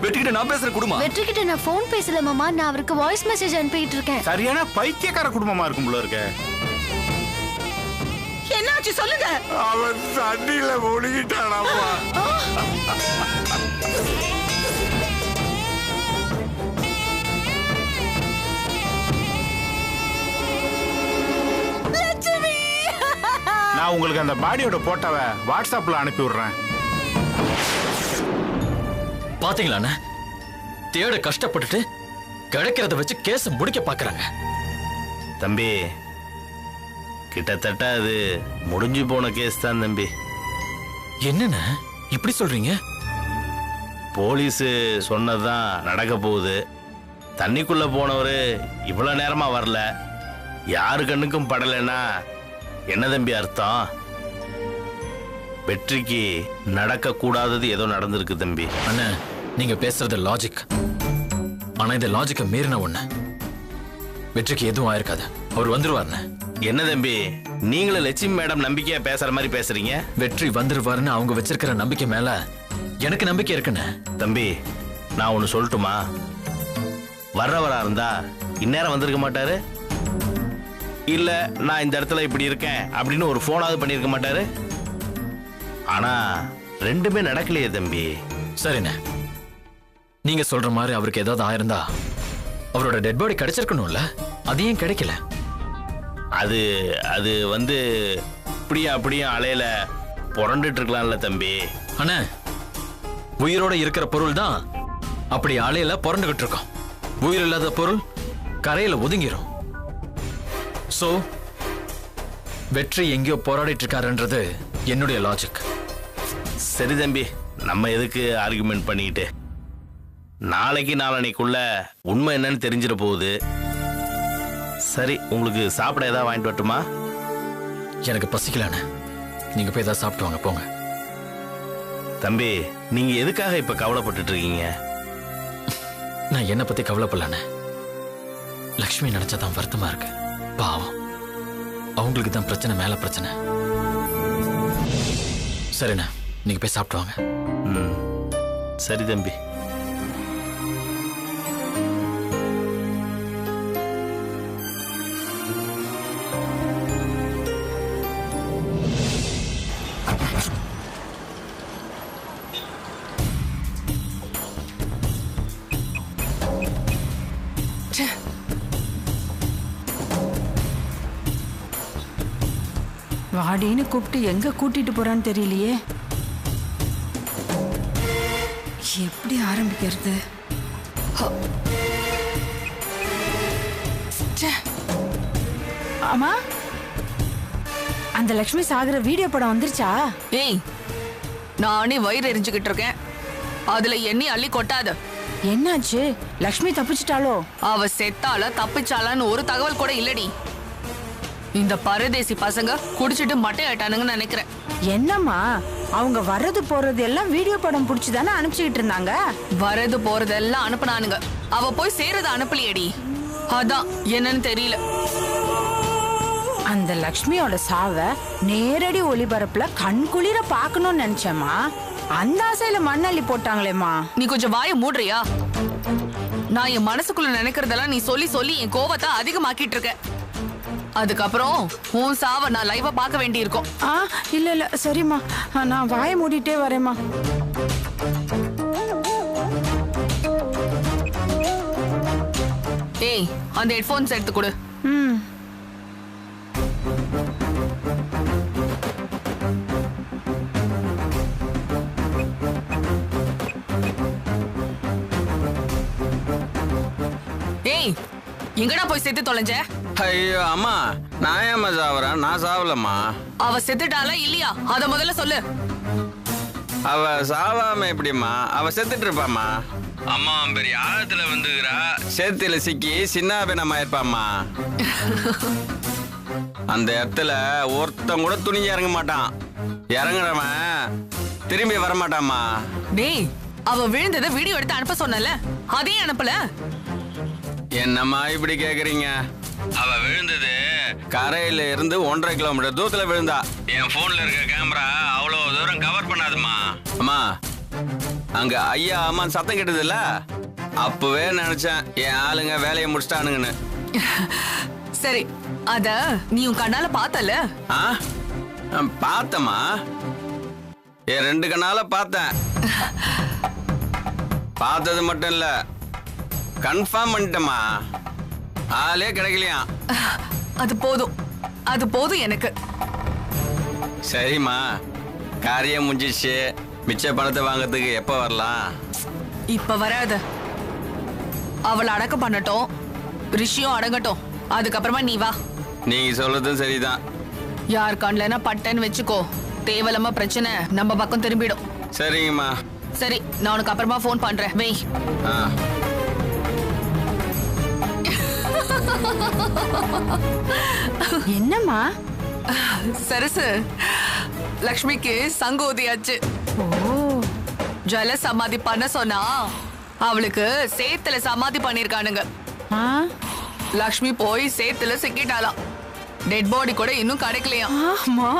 வெற்றிக்கிட்ட நான் பேசுற குடும்பம். வெற்றிக்கிட்ட நான் போன் பேசல மாமா, நான் அவருக்கு வாய்ஸ் மெசேஜ் அனுப்பிட்டு இருக்கேன். சரியான பைத்தியக்கார குடும்பமா இருக்கும் போல இருக்க. என்னாச்சு சொல்லுங்க. அவன் தண்ணியில மூழ்கிட்டானாமா. நான் உங்களுக்கு அந்த பாடியோட போட்டோவை வாட்ஸ்அப்ல அனுப்பி விடுறேன். பாத்தீங்களா, தேட கஷ்டப்பட்டுட்டு கிடைக்கிறத வச்சு கேஸ் முடிக்க பாக்குறாங்க. தம்பி, கிட்டத்தட்ட அது முடிஞ்சு போன கேஸ் தான் தம்பி. என்னன்னு இப்படி சொல்றீங்க? போலீஸ் சொன்னதுதான் நடக்க போகுது. தண்ணிக்குள்ள போனவரு இவ்வளவு நேரமா வரல, யாரு கண்ணுக்கும் படலைன்னா என்ன தம்பி அர்த்தம்? வெற்றிக்கு நடக்க கூடாதது ஏதோ நடந்திருக்கு தம்பி. அண்ணா, நீங்க பேசுறது லாஜிக். ஆனா இந்த லாஜிக்க மீறின ஒண்ணு. வெற்றிக்கு எதுவும் ஆயிருக்காது, அவர் வந்துருவாருன்னு. என்ன தம்பி, நீங்களும் லட்சுமி மேடம் நம்பிக்கையா பேசுற மாதிரி பேசுறீங்க? வெற்றி வந்துருவாருன்னு அவங்க வச்சிருக்கிற நம்பிக்கை மேல எனக்கு நம்பிக்கை இருக்குன்னு. தம்பி, நான் ஒண்ணு சொல்லட்டுமா? வர்றவரா இருந்தா இந்நேரம் வந்திருக்க மாட்டாரு. இல்ல நான் இந்த இடத்துல இப்படி இருக்கேன் அப்படின்னு ஒரு போனாவது பண்ணிருக்க மாட்டாரு. ஆனா ரெண்டுமே நடக்கலையே தம்பி. சரிண்ணே, நீங்க சொல்ற மாதிரி அவருக்கு ஏதாவது ஆயிருந்தா அவரோட டெட் பாடி கிடைச்சிருக்கணும்ல, அது ஏன் கிடைக்கல? அது அது வந்து அப்படியே அலையில புரண்டுட்டு இருக்கலாம்ல தம்பி. அண்ணா, உயிரோட இருக்கிற பொருள் தான் அப்படி அலையில புரண்டுகிட்டு இருக்கோம். உயிர் இல்லாத பொருள் கரையில ஒதுங்கிரும். சோ வெற்றி எங்கேயோ போராடிட்டு இருக்காருன்றது என்னுடைய லாஜிக். சரி தம்பி, நம்ம எதுக்கு ஆர்குமெண்ட் பண்ணிக்கிட்டு? நாளைக்கு நாளன்னைக்குள்ள உண்மை என்னன்னு தெரிஞ்சிட போகுது. சரி, உங்களுக்கு சாப்பிட ஏதாவது வாங்கிட்டு வரட்டுமா? எனக்கு பசிக்கலானே, நீங்க போய் ஏதாவது சாப்பிட்டு வாங்க, போங்க. தம்பி, நீங்க எதுக்காக இப்ப கவலைப்பட்டு இருக்கீங்க? நான் என்ன பத்தி கவலைப்படலானே, லக்ஷ்மி நினைச்சதான் வருத்தமா இருக்கு. பாவம், அவங்களுக்கு தான் பிரச்சனை மேல பிரச்சனை. சரிண்ணா, நீங்க போய் சாப்பிட்டு வாங்க. சரி தம்பி. வாடின்னு கூப்பிட்டு எங்க கூட்டிட்டு போறான்னு தெரியலையே. எப்படி ஆரம்பிக்கிறது? ஆமா, அந்த லட்சுமி சாகர வீடியோ படம் வந்துருச்சா? ஏய், நானே வயிறு எரிஞ்சுக்கிட்டு இருக்கேன், அதுல எண்ணி அள்ளி கொட்டாத. என்னாச்சு? லட்சுமி தப்பிச்சிட்டாளோ? அவ செத்தால தப்பிச்சாலான்னு ஒரு தகவல் கூட இல்லடி. இந்த பரதேசி பசங்க குடிச்சிட்டு மட்டை ஆயிட்டானுங்கன்னு நினைக்கிறேன். என்னம்மா, அவங்க வர்றது போறது எல்லாம் வீடியோ படம் புடிச்சுதானே அனுப்பிச்சுக்கிட்டு இருந்தாங்க. வரது போறதெல்லாம் அனுப்புனானுங்க, அவ போய் சேரத அனுப்பலையடி. அதான் என்னன்னு தெரியல. அந்த லக்ஷ்மியோட சாவ நேரடி ஒளிபரப்புல கண்குளிர பாக்கணும்னு நினைச்சேம்மா. அந்த ஆசையில மண்ணள்ளி போட்டாங்களேம்மா. நீ கொஞ்சம் வாய மூடுறியா? நான் என் மனசுக்குள்ள நினைக்கிறதெல்லாம் நீ சொல்லி சொல்லி என் கோவத்தை அதிகமாக்கிட்டு இருக்க. அதுக்கப்புறம் உன் சாவ நான் லைவா பார்க்க வேண்டி இருக்கும். இல்ல சரிம்மா, நான் வாய மூடிட்டே வரேம்மா. ஏய், அந்த ஹெட்போன்ஸ் எடுத்து கொடு. ஏய், எங்கடா போய் செத்து தொலைஞ்ச? ஐயோ அம்மா, நான் ஏமா சாவறேன்? நான் சாவலம்மா. அவ செத்துட்டாளா இல்லையா அத முதல்ல சொல்லு. அவ சாவாம எப்படிம்மா? அவ செத்துட்டு இருப்பாம்மா. அம்மா பெரிய ஆழத்துல வந்துக்கிறா, சேத்துல சிக்கி சின்ன பின்னமா இருப்பாம்மா. அந்த இடத்துல ஒருத்தன் கூட துணிஞ்சு இறங்க மாட்டான். இறங்குறவன் திரும்பி வரமாட்டாம்மா. டேய், அவ விழுந்ததை வீடியோ எடுத்து அனுப்ப சொன்னல, அதையும் அனுப்பல. என்னம்மா இப்படி கேக்குறீங்க? அவ விழுந்தது கரையில இருந்து 1.5 கிலோமீட்டர் தூரத்துல விழுந்தா. என் போன்ல இருக்க கேமரா அவ்வளவு தூரம் கவர் பண்ணாதுமா. அம்மா அங்க ஐயா அம்மா சத்தம் கேட்டது இல்ல, அப்பவே நினைச்சேன் என் ஆளுங்க வேலையை முடிச்சிட்டானுங்கன்னு. சரி, அத நீ உன் கண்ணால பார்த்தல? பார்த்தம்மா, என் 2 கண்ணால பார்த்தேன். பார்த்தது மட்டும் இல்ல, கன்ஃபார்ம் பண்ணிட்டேம்மா, ஆளே கிடைக்கலையா. அது போதும் எனக்கு. சரிம்மா, காரியம் முடிஞ்சிச்சு. மிச்ச பணத்தை வாங்கறதுக்கு எப்ப வரலாம்? இப்ப வராத. அவளை அடக்கம் பண்ணட்டும், ரிஷியும் அடங்கட்டும், அதுக்கப்புறமா நீ வா. நீங்க சொல்றதும் சரிதான். யார் கண்லனா பட்டன்னு வச்சுக்கோ, தேவலமா பிரச்சனை நம்ம பக்கம் திரும்பிடும். சரிங்கம்மா. சரி, நான் உனக்கு அப்புறமா போன் பண்றேன், வெய். என்னம்மா? சரசு, லக்ஷ்மிக்கு சங்கோதியாச்சு. ஜல சமாதி பண்ண சொன்னா அவளுக்கு சேத்துல சமாதி பண்ணிருக்கானுங்க. லக்ஷ்மி போய் சேத்துல சிக்கிட்டாலாம். டெட் பாடி கூட இன்னும் கிடைக்கலையா. ஆமா,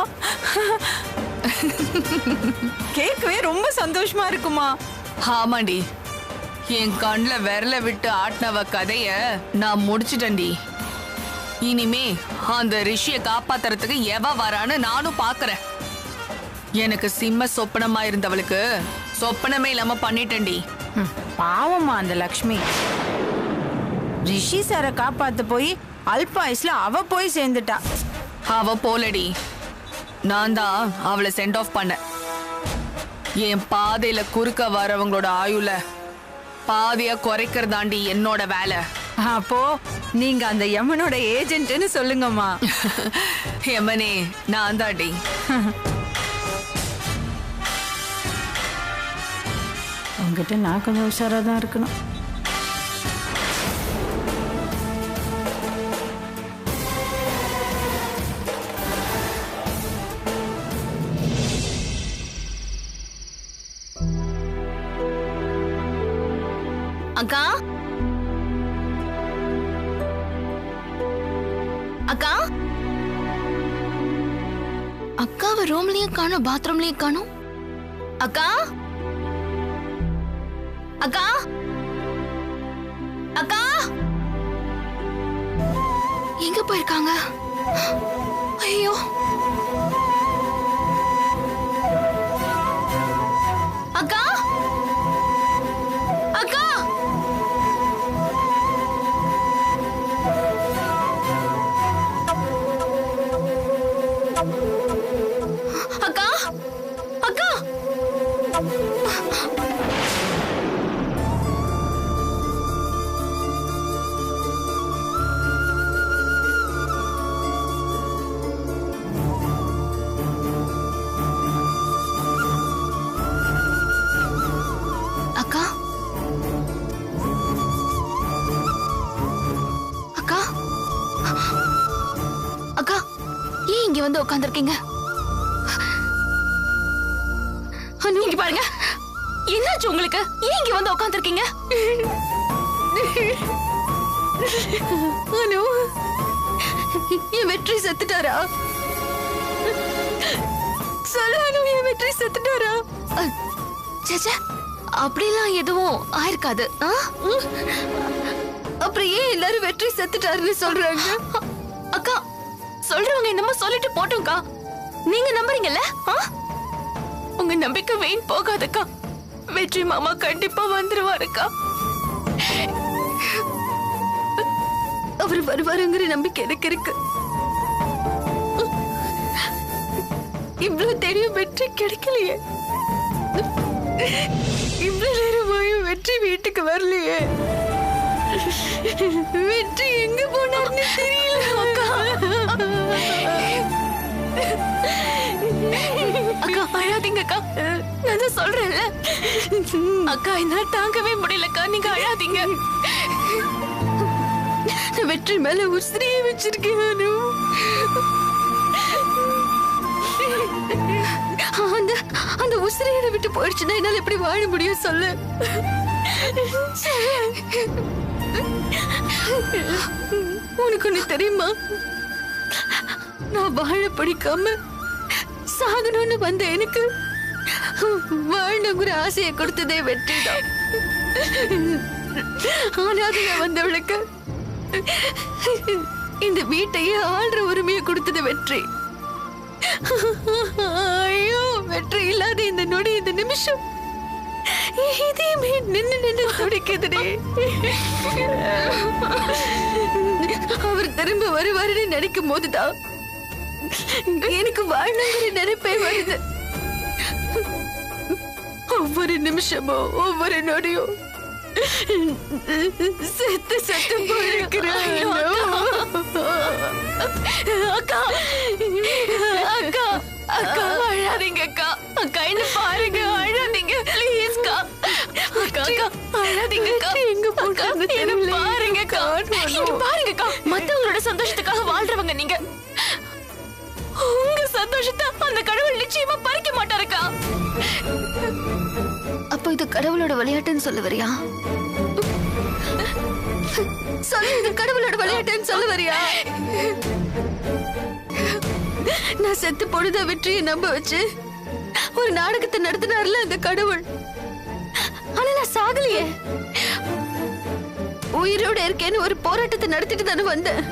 கேட்கவே ரொம்ப சந்தோஷமா இருக்குமா. ஆமாண்டி, என் கண்ணுல விரல விட்டு ஆட்டினவ கதைய நான் முடிச்சிட்டேன்டி. இனிமே அந்த ரிஷிய காப்பாத்துறதுக்கு எவ வரான்னு நானும் பாக்குறேன். எனக்கு சிம்ம சொப்பனமா இருந்தவளுக்கு சொப்பனமே இல்லாம பண்ணிட்டேன்டி. பாவமா அந்த லக்ஷ்மி. ரிஷி சாரை காப்பாத்த போய் அல்பாயுஸ்ல அவ போய் சேர்ந்துட்டா. அவ போலடி, நான் தான் அவளை சென்ட் ஆஃப் பண்ண. என் பாதையில குறுக்க வரவங்களோட ஆயுள பாதியா குறைக்கிறதாண்டி என்னோட வேலை. அப்போ நீங்க அந்த யமனோட ஏஜென்ட்னு சொல்லுங்கம்மா. யமனே நான் தாண்டி. உங்ககிட்ட நான் கொஞ்சம் உஷாரா தான் இருக்கணும். அக்கா, அக்கா, அக்காவை ரூம்லயும் காணும், பாத்ரூம்லயும் காணும். அக்கா, அக்கா, அக்கா, எங்க போயிருக்காங்க? ஐயோ, அக்கா, அக்கா, அக்கா, அக்கா. அக்கா, அக்கா, அக்கா, ஏன் இங்க வந்து உட்கார்ந்திருக்கீங்க? இங்க பாருங்க, என்னாச்சு உங்களுக்கு? ஏன் இங்க வந்து உட்கார்ந்திருக்கீங்க? அனு, என் வெற்றி செத்துட்டாரா? சொல்லு அனு, என் வெற்றி செத்துட்டாரா? சேச்சே, அப்படிலாம் எதுவும் ஆயிருக்காது. அப்புறம் ஏன் எல்லாரும் வெற்றி செத்துட்டாருன்னு சொல்றாங்க? அக்கா, சொல்றவங்க என்னமோ சொல்லிட்டு போட்டோம்க்கா, நீங்க நம்புறீங்கல்ல? உங்க நம்பிக்கை வீண் போகாதக்கா. வெற்றி மாமா கண்டிப்பா வந்துருவாருக்கா. அவர் வருவாருங்கிற நம்பிக்கை எனக்கு இருக்கு. இவ்வளவு தெரியும் வெற்றி கிடைக்கலையே, இவ்வளவு நேரமாயும் வெற்றி வீட்டுக்கு வரலையே. வெற்றி எங்க போனார்னு தெரியல அக்கா. அக்கா அழாதீங்க அக்கா, நான் தான் சொல்றேன்ல அக்கா, என்னால தாங்கவே முடியலக்கா, நீங்க அழாதீங்க. வெற்றி மேல உசிரியே வச்சிருக்கேன். அந்த அந்த உசிரியோட விட்டு போயிடுச்சுன்னா என்னால எப்படி வாழ முடியும் சொல்லு. உனக்கு ஒண்ணு தெரியுமா, நான் வாழ பிடிக்காம சாகணும்னு வந்த எனக்கு வாழணுங்கிற ஆசையை கொடுத்ததே வெற்றிதான். ஆனாதையா வந்தவளுக்கு இந்த வீட்டையே ஆள்ற உரிமையை கொடுத்தது வெற்றி. ஐயோ, வெற்றி இல்லாத இந்த நொடி, இந்த நிமிஷம் இதையுமே நின்னு துடிக்குதுடே. அவர் திரும்ப வருவாருன்னு நினைக்கும் போதுதான் எனக்கு வாழணுங்கிற நினைப்பே வருது. ஒவ்வொரு நிமிஷமோ ஒவ்வொரு நொடியும் செத்து செத்து போயிருக்கிறேன். அக்கா அக்கா அக்கா அழாதீங்க அக்கா. அக்கா என்ன பாருங்க, அழாதீங்க ப்ளீஸ்க்கா. அக்கா அக்கா அழாதீங்க அக்கா. எங்க போட்டாங்க என்ன பாருங்க அக்கா. பாருங்க அக்கா, மத்தவங்களோட சந்தோஷத்துக்காக வாழ்றவங்க நீங்க. உங்க சந்தோஷத்தை அந்த கடவுள் நிச்சயமா பறிக்க மாட்டாருக்கா. அப்போ இது கடவுளோட விளையாட்டுன்னு சொல்ல வரியா? சொல்லு, இது கடவுளோட விளையாட்டுன்னு சொல்ல வரியா? நான் செத்து பொழுத வெற்றியை நம்ப வச்சு ஒரு நாடகத்தை நடத்தினார்ல அந்த கடவுள். ஆனா நான் சாகலையே, உயிரோட இருக்கேன்னு ஒரு போராட்டத்தை நடத்திட்டு தானே வந்தேன்.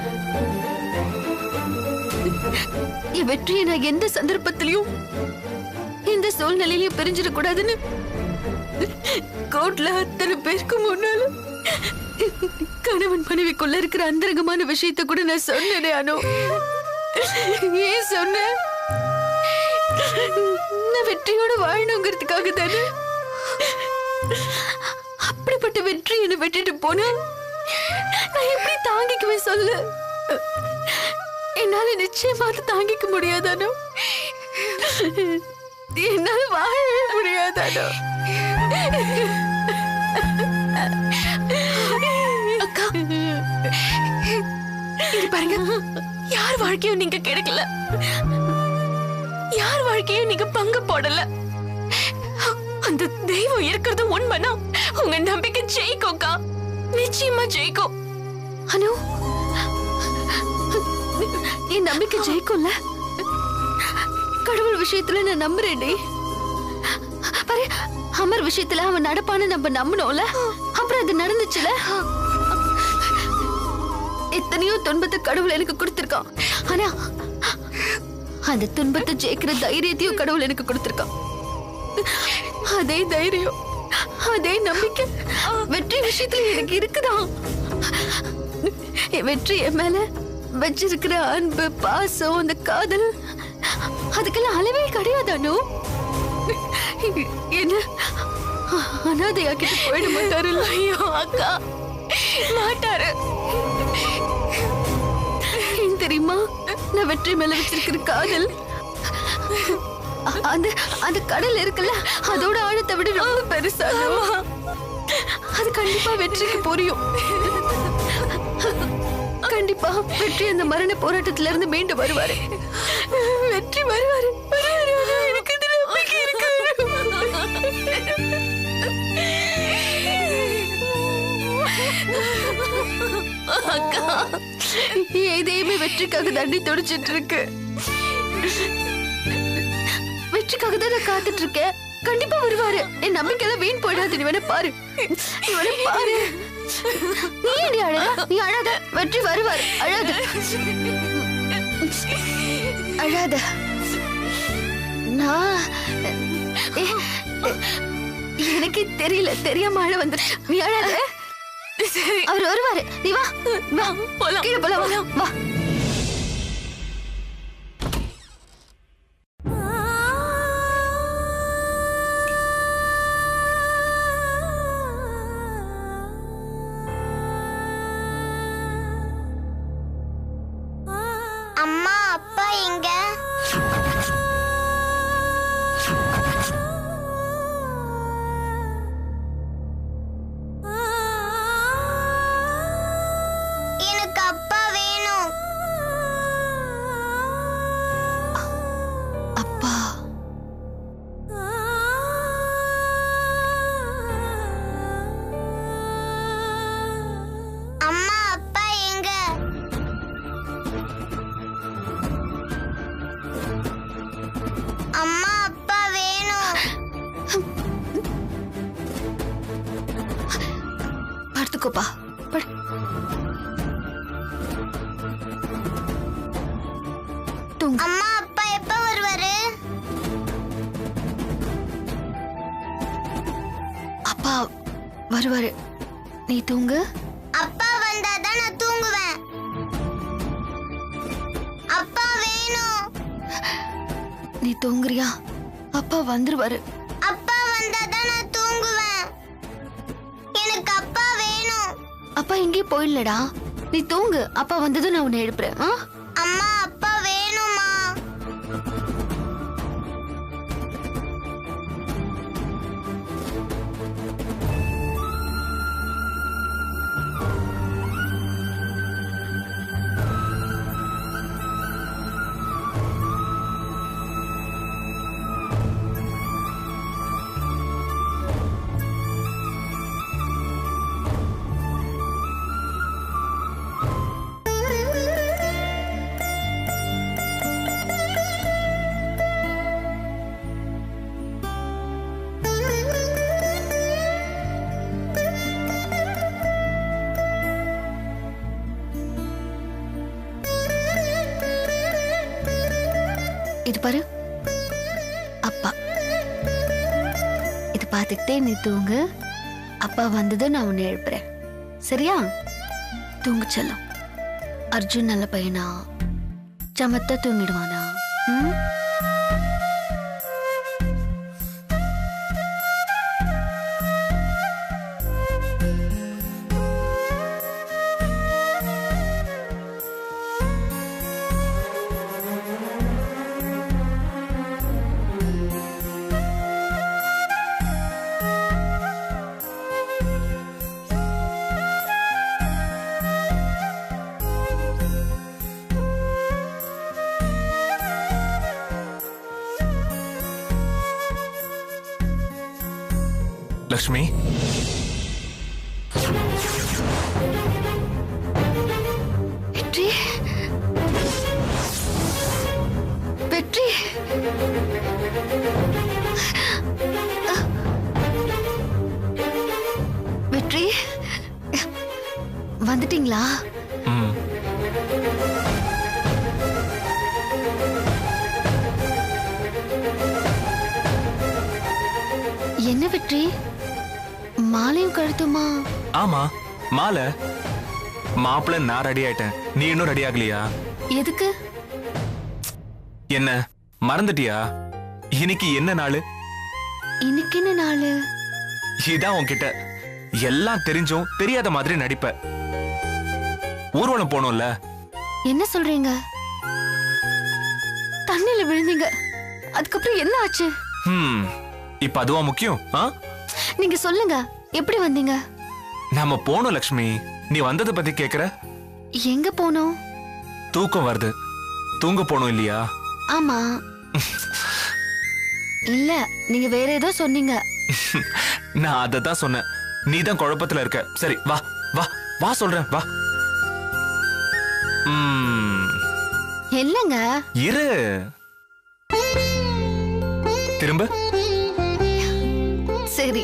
என் வெற்றியை நான் எந்த சந்தர்ப்பத்திலையும் எந்த சூழ்நிலையிலையும் பிரிஞ்சிடக் கூடாதுன்னு கோர்ட்ல அத்தனை பேருக்கு முன்னால கணவன் மனைவிக்குள்ள இருக்கிற அந்தரங்கமான விஷயத்தை கூட நான் சொன்னேனே. அனு, ஏன் சொன்னேன்? நான் வெற்றியோட வாழணுங்கிறதுக்காக தானே. அப்படிப்பட்ட வெற்றி என்னை விட்டுட்டு போனா நான் எப்படி தாங்கிக்குவேன் சொல்லு? என்னால நிச்சயமா தாங்கிக்க முடியாதானோ? என்னால வாழவே முடியாதானோ? அக்கா, இங்க பாருங்க, யார் வாழ்க்கையும் நீங்க கிடைக்கல, யார் வாழ்க்கையும் நீங்க பங்கு போடல. அந்த தெய்வம் இருக்கிறது உண்மைனா உங்க நம்பிக்கை ஜெயிக்கும்க்கா, நிச்சயமா ஜெயிக்கும். அனு, என் நம்பிக்கை ஜெயிக்கும்ல. கடவுள் விஷயத்துல நான் நம்புறேன்டி. பாரு, அமர் விஷயத்துல அவன் நடப்பான்னு நம்ம நம்பணும்ல, அப்புறம் அது நடந்துச்சுல. எத்தனையோ துன்பத்தை கடவுள் எனக்கு கொடுத்திருக்கான். ஆனா அந்த துன்பத்தை ஜெயிக்கிற தைரியத்தையும் கடவுள் எனக்கு கொடுத்திருக்கான். அதே தைரியம், அதே நம்பிக்கை வெற்றி விஷயத்துல எனக்கு இருக்குதான். வெற்றி என் மேல வச்சிருக்கிற அன்பு, பாசம், அந்த காதல், அதுக்கெல்லாம் அளவே கிடையாதானோ? என்ன அனாதையாக்கிட்டு போயிட மாட்டாரு? ஐயோ அக்கா, மாட்டாரு. தெரியுமா, நான் வெற்றி மேல வச்சிருக்கிற காதல் அந்த அந்த கடல் இருக்குல்ல, அதோட ஆழத்தை விட ரொம்ப பெருசா. அது கண்டிப்பா வெற்றிக்கு புரியும். கண்டிப்பா வெற்றி அந்த மரண போராட்டத்துல இருந்து மீண்டு வருவாரு. வெற்றி வருவாரு, எனக்கு நம்பிக்கை இருக்கு. அக்கா, எதையுமே வெற்றிக்காக தண்ணி துடிச்சிட்டு இருக்கு. வெற்றிக்காக தான் நான் காத்துட்டு இருக்கேன். கண்டிப்பா வருவாரு. என் நம்பிக்கையெல்லாம் வீண் போயிடாது. நீ வேணா பாரு, நீ வேணா பாரு. நீ ஏடி அழகா? நீ அழாத, வெற்றி வருவாரு. அழாத, அழாத. நான் எனக்கு தெரியல, தெரியாம அழ வந்துருச்சு. நீ அழாத, அவர் வருவாரு. நீ வா, வா போலாம், கீழே போலாம், வா. அம்மா, அப்பா எங்க? எனக்கு அப்பா வேணும். அப்பா, அம்மா, அப்பா எங்க? அம்மா அப்பா வேணும். படுத்துக்கோப்பா. அம்மா அப்பா எப்ப வருவாரு? அப்பா வருவாரு, நீ தூங்கு. அப்பா வந்தாதான் நான் தூங்குவேன். அப்பா வேணும். நீ தூங்குறியா? அப்பா வந்துருவாரு. அப்பா வந்தாதான் நான் தூங்குவேன். எனக்கு அப்பா வேணும். அப்பா எங்கேயும் போயிடலடா, நீ தூங்கு. அப்பா வந்ததும் நான் உன்னை எழுப்புறேன். அம்மா அப்பா வேணுமா? இது பாரு, அப்பா. இது பார்த்துக்கிட்டே நீ தூங்கு. அப்பா வந்ததும் நான் உன்னை எழுப்புறேன். சரியா? தூங்கு செல்லம். அர்ஜுன் நல்ல பையனா? சமத்தா தூங்கிடுவானா? லக்ஷ்மி, வெற்றி, வெற்றி, வெற்றி, வந்துட்டீங்களா? என்ன வெற்றி, மாலையும் கழுத்துமா? ஆமா, மாலை. மாப்பிள்ள நான் ரெடி ஆயிட்டேன், நீ இன்னும் ரெடி ஆகலையா? எதுக்கு? என்ன மறந்துட்டியா? இன்னைக்கு என்ன நாள்? இன்னைக்கு என்ன நாள்? இதான் உன்கிட்ட எல்லாம் தெரிஞ்சும் தெரியாத மாதிரி நடிப்ப. ஊர்வலம் போனோம்ல. என்ன சொல்றீங்க? தண்ணில விழுந்தீங்க, அதுக்கப்புறம் என்ன ஆச்சு? இப்ப அதுவா முக்கியம்? நீங்க சொல்லுங்க, எப்படி வந்தீங்க? நாம போனோம் லக்ஷ்மி, நீ வந்ததை பத்தி கேக்குற? எங்க போனோம்? தூக்கம் வருது, தூங்க போனோம் இல்லையா? ஆமா. இல்ல, நீங்க வேற ஏதோ சொன்னீங்க. நான் அததான் சொன்னேன், நீ தான் குழப்பத்துல இருக்க. சரி வா வா வா, சொல்றேன் வா. இல்லங்க, இரு. திரும்ப. சரி.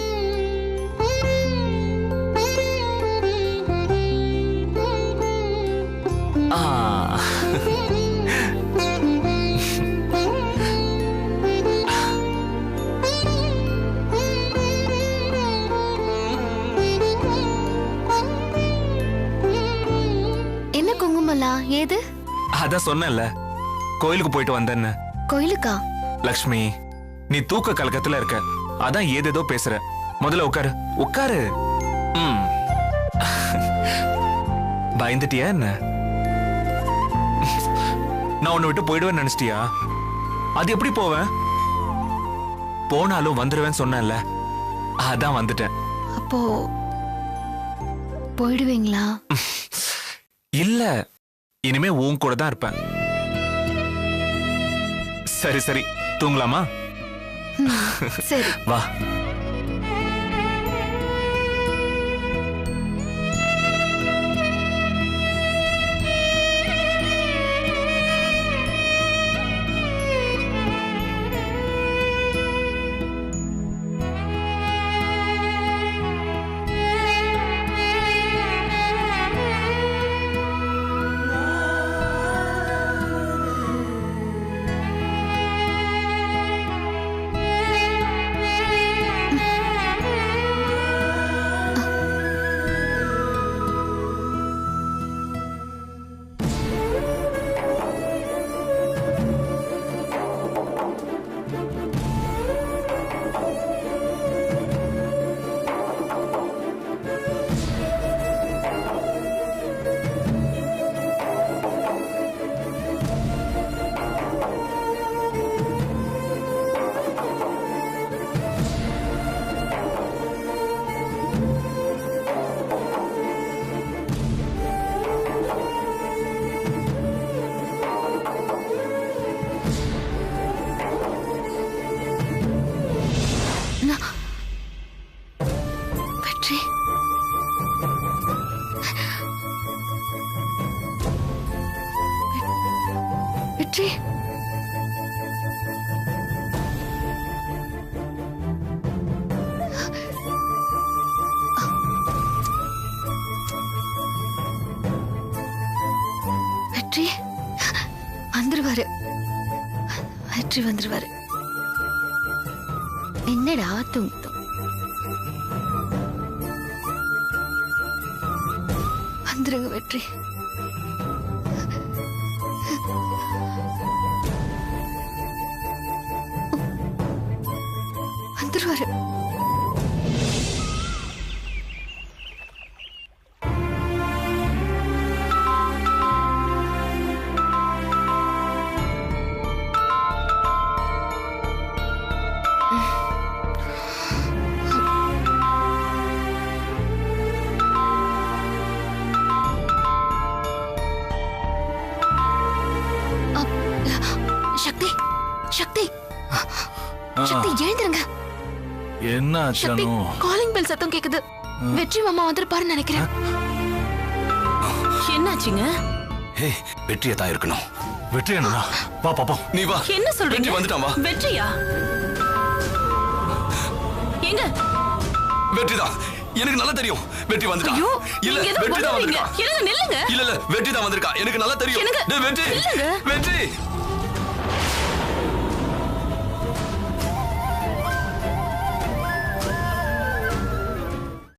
என்ன குங்குமலாம் ஏது? அதான் சொன்னேன்ல, கோயிலுக்கு போயிட்டு வந்தேன்னு. கோயிலுக்கா? லக்ஷ்மி, நீ தூக்க கலக்கத்துல இருக்க, அதான் ஏதேதோ பேசுற. முதல்ல உட்காரு உட்காரு. பயந்துட்டியா என்ன? நான் உன்னை விட்டு போயிடுவேன்னு நினைச்சிட்டியா? அது எப்படி போவேன்? போனாலும் வந்துடுவேன்னு சொன்னேன்ல, அதான் வந்துட்டேன். அப்போ போயிடுவீங்களா? இல்ல, இனிமே உன் கூட தான் இருப்பேன். சரி சரி, தூங்கலாமா? சரி வா. வெற்றி வெற்றி வந்துருவாரு. வெற்றி வந்துருவாரு. என்னடா தூங்கு வந்துருங்க வெற்றி. வந்துருவாரு. சக்தி சக்தி சக்தி எழுந்திருங்க. என்ன சக்தி காலிங் பெல் சத்தம் கேக்குது. வெற்றி மாமா வந்துருப்பாருன்னு நினைக்கிறேன். என்னாச்சுங்க? ஹே, வெற்றியா தான் இருக்கணும். வெற்றி என்னடா? வா பாப்பா, நீ வா. என்ன சொல்றீங்க? வெற்றி வந்துட்டான், வா. வெற்றியா? எங்க? வெற்றிதான். எனக்கு நல்லா தெரியும். வெற்றி வந்துட்டான். ஐயோ, இல்ல, நீங்க ஏதோ வெற்றி தான் பண்ணுவீங்க. வந்திருக்கா. இருங்க, நில்லுங்க. இல்ல வெற்றி தான் வந்திருக்கா. எனக்கு நல்லா தெரியும். எனக்கு டேய் வெற்றி. இல்லங்க. வெற்றி.